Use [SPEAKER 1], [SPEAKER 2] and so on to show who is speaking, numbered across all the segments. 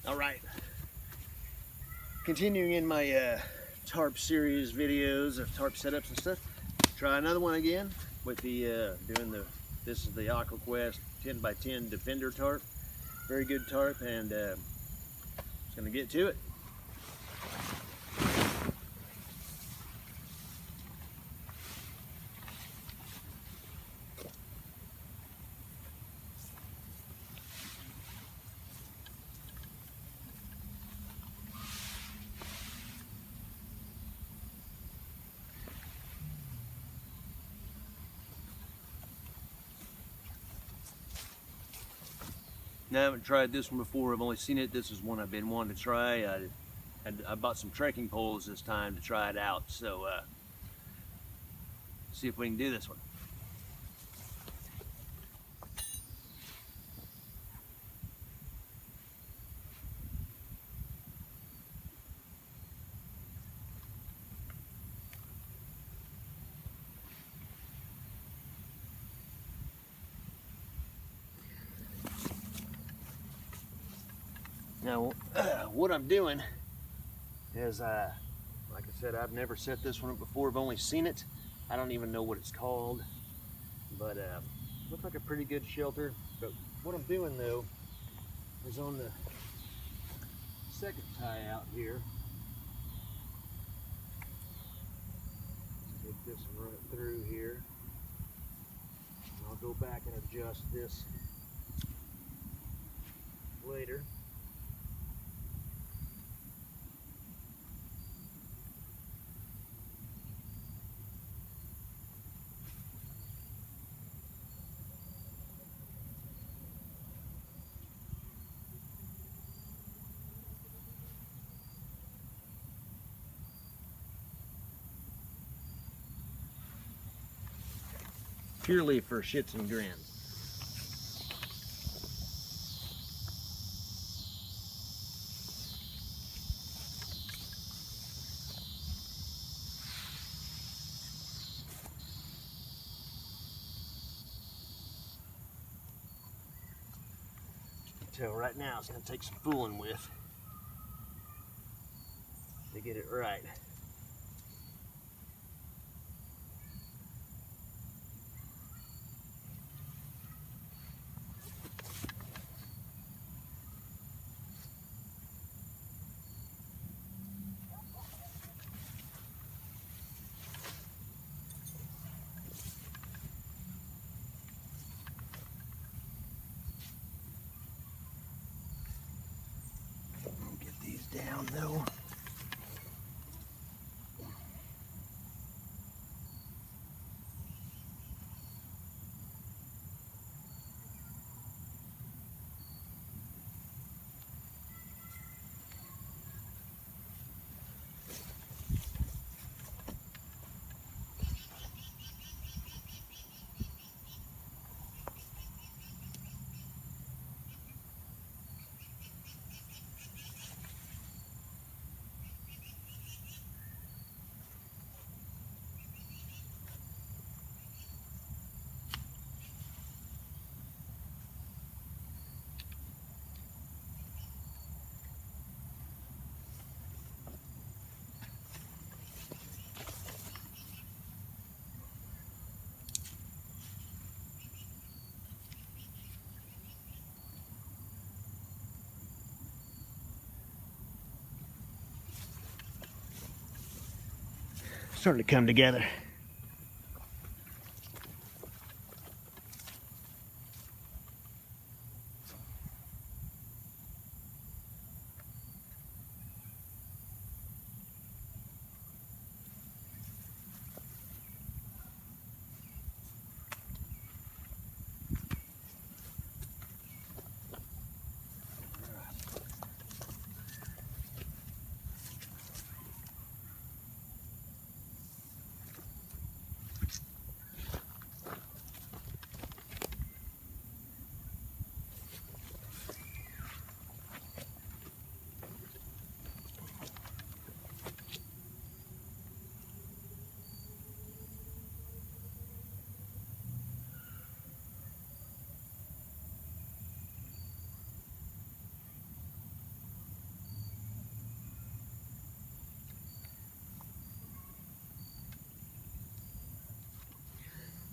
[SPEAKER 1] All right, continuing in my tarp series videos of tarp setups and stuff. Try another one again with the this is the Aqua Quest 10x10 Defender Tarp. Very good tarp, and just gonna get to it. Now, I haven't tried this one before. I've only seen it. This is one I've been wanting to try. I bought some trekking poles this time to try it out. So see if we can do this one. Now, what I'm doing is, like I said, I've never set this one up before. I've only seen it. I don't even know what it's called, but looks like a pretty good shelter. But what I'm doing though is on the second tie out here, take this and run it through here. And I'll go back and adjust this later. Purely for shits and grins. So right now it's going to take some fooling with to get it right. Get these down though. Starting to come together.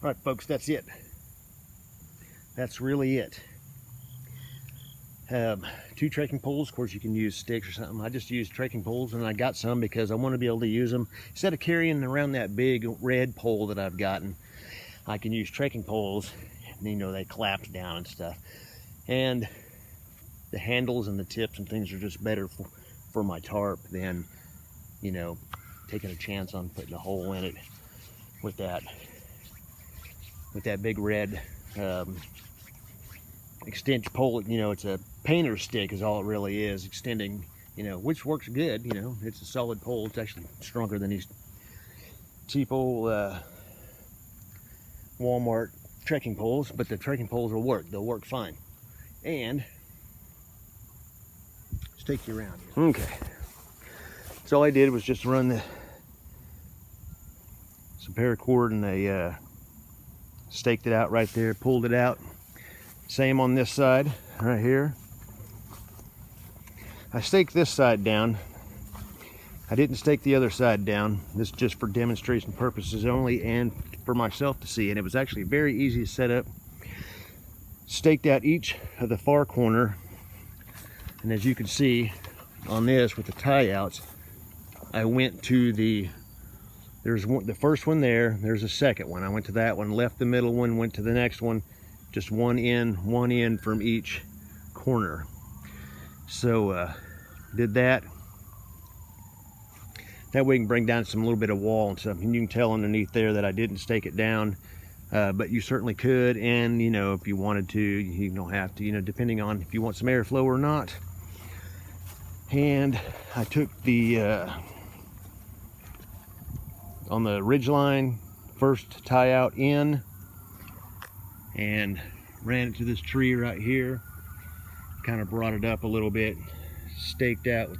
[SPEAKER 1] All right, folks, that's it. That's really it. 2 trekking poles. Of course, you can use sticks or something. I just used trekking poles, and I got some because I want to be able to use them. Instead of carrying around that big red pole that I've gotten, I can use trekking poles. And, you know, they collapse down and stuff. And the handles and the tips and things are just better for my tarp than, you know, taking a chance on putting a hole in it with that big red extension pole. You know, it's a painter's stick is all it really is, extending, you know, which works good. You know, it's a solid pole. It's actually stronger than these cheap old Walmart trekking poles, but the trekking poles will work. They'll work fine. And let's take you around here. Okay, so all I did was just run some paracord, and they staked it out right there, pulled it out. Same on this side right here. I staked this side down. I didn't stake the other side down. This is just for demonstration purposes only and for myself to see. And it was actually very easy to set up. Staked out each of the far corner. And as you can see on this with the tie outs, I went to the first one there, there's a second one. I went to that one, left the middle one, went to the next one, just one in from each corner. So did that. That way we can bring down a little bit of wall and stuff. And you can tell underneath there that I didn't stake it down, but you certainly could. And you know, if you wanted to, you don't have to, you know, depending on if you want some airflow or not. And I took the on the ridge line first tie out in and ran it to this tree right here, kind of brought it up a little bit, staked out with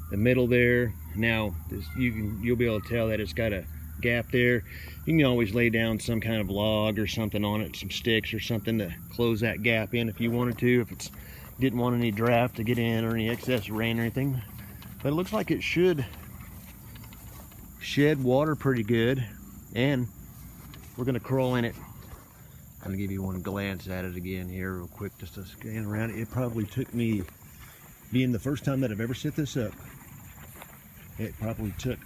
[SPEAKER 1] the middle there. Now you'll be able to tell that it's got a gap there. You can always lay down some kind of log or something on it, some sticks or something to close that gap in if you wanted to, if it's didn't want any draft to get in or any excess rain or anything. But it looks like it should shed water pretty good, and we're going to crawl in it. I'm going to give you one glance at it again here real quick, just to scan around it. It probably took me, being the first time that I've ever set this up, it probably took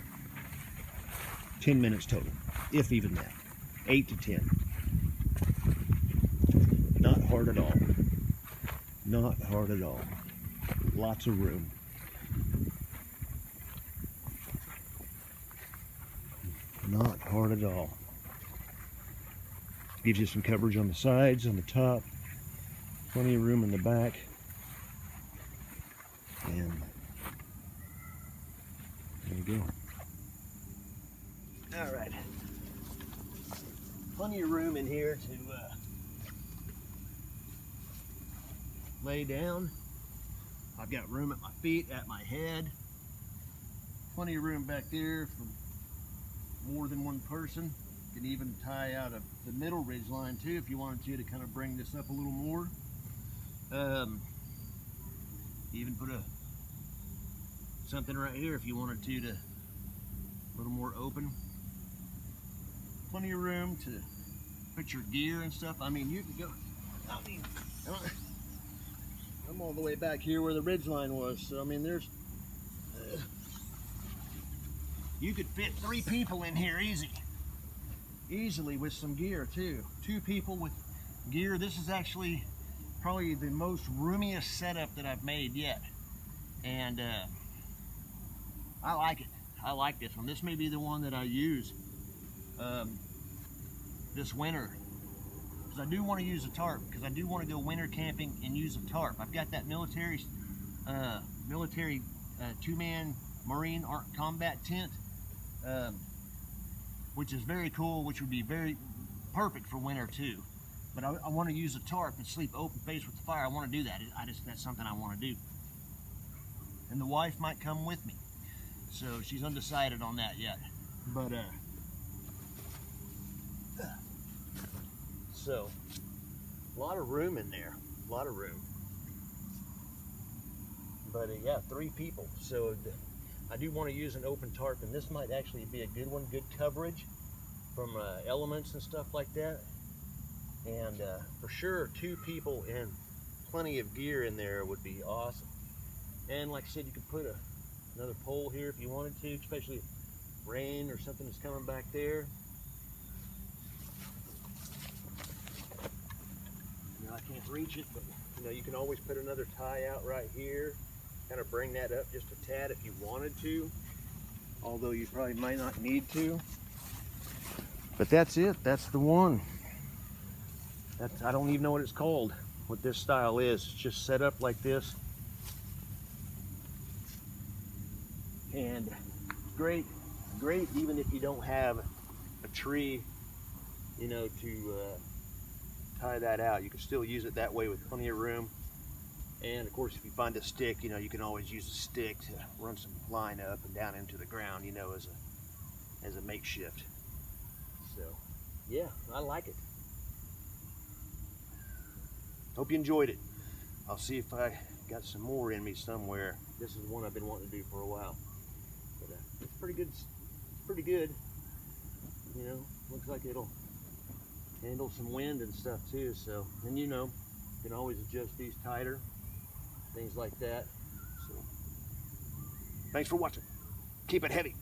[SPEAKER 1] 10 minutes total, if even that. 8 to 10. Not hard at all. Not hard at all. Lots of room. Not hard at all. Gives you some coverage on the sides, on the top, plenty of room in the back, and there you go. All right, plenty of room in here to lay down. I've got room at my feet, at my head, plenty of room back there for more than one person. You can even tie out the middle ridge line too if you wanted to kind of bring this up a little more. Even put something right here if you wanted to a little more open. Plenty of room to put your gear and stuff. I mean, you could go, I'm all the way back here where the ridge line was, so I mean there's you could fit 3 people in here easily with some gear too. 2 people with gear. This is actually probably the most roomiest setup that I've made yet, and I like it. I like this one. This may be the one that I use this winter, because I do want to use a tarp, because I do want to go winter camping and use a tarp. I've got that military 2-man Marine combat tent, which is very cool, which would be very perfect for winter too. But I want to use a tarp and sleep open face with the fire. I want to do that. That's something I want to do. And the wife might come with me, so she's undecided on that yet. But so a lot of room in there, a lot of room. But yeah, 3 people. So I do want to use an open tarp, and this might actually be a good one, good coverage from elements and stuff like that. And for sure, 2 people and plenty of gear in there would be awesome. And like I said, you could put another pole here if you wanted to, especially if rain or something is coming back there. I can't reach it, but you can always put another tie out right here, kind of bring that up just a tad if you wanted to, although you probably might not need to. But that's it. That's the one. I don't even know what it's called, what this style is. It's just set up like this, and great even if you don't have a tree, to tie that out. You can still use it that way with plenty of room. And of course, if you find a stick, you can always use a stick to run some line up and down into the ground, as a makeshift. So yeah, I like it. Hope you enjoyed it. I'll see if I got some more in me somewhere. This is one I've been wanting to do for a while, but it's pretty good. It's pretty good. Looks like it'll handle some wind and stuff too. So, and you can always adjust these tighter, things like that. So, thanks for watching. Keep it heavy.